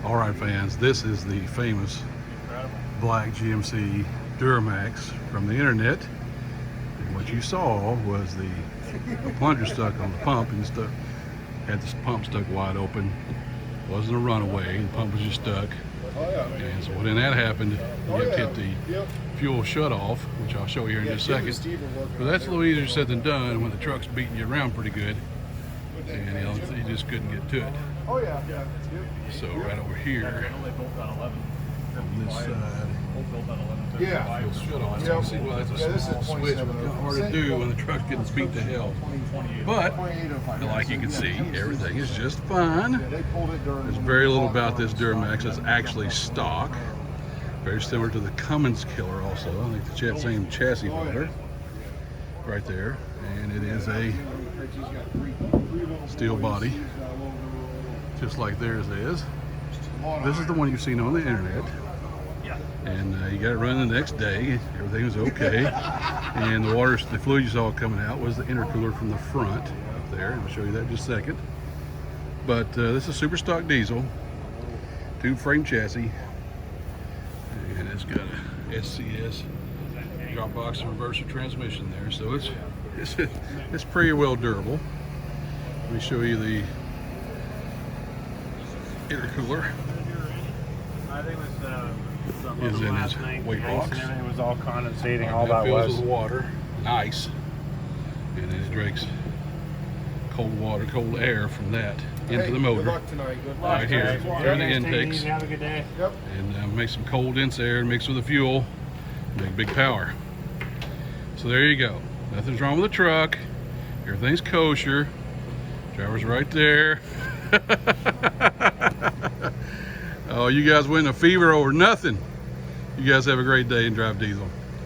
All right, fans, this is the famous black GMC Duramax from the internet. And what you saw was the plunger stuck on the pump and stuck. Had this pump stuck wide open. Wasn't a runaway, the pump was just stuck. And so when that happened, you have to hit the fuel shut off, which I'll show you here in just a second. But that's a little easier said than done when the truck's beating you around pretty good, and you just couldn't get to it. So right over here on this side, fuel shut off. So you see, well, that's a small switch, but it's kind of hard to do when the truck's getting beat to hell. But like you can see, everything is just fine. There's very little about this Duramax that's actually stock. Very similar to the Cummins Killer also. I think the same chassis motor right there. And it is a steel body, just like theirs is. This is the one you've seen on the internet. And you got it running the next day. Everything was okay. And the fluid you saw coming out was the intercooler from the front up there. And I'll show you that in just a second. But this is super stock diesel, tube frame chassis, and it's got a SCS drop box and reverser transmission there. So it's pretty well durable. Let me show you the intercooler. I think it was is in his weight box. And everything was all condensating. All that fills was with water and ice, and then it drinks cold water, cold air from that into the motor. Good luck tonight. Good luck. Right here, through the intakes, Have a good day. Yep. and make some cold dense air mixed with the fuel, make big power. So there you go. Nothing's wrong with the truck. Everything's kosher. Driver's right there. Oh, you guys win a fever over nothing. You guys have a great day and drive diesel.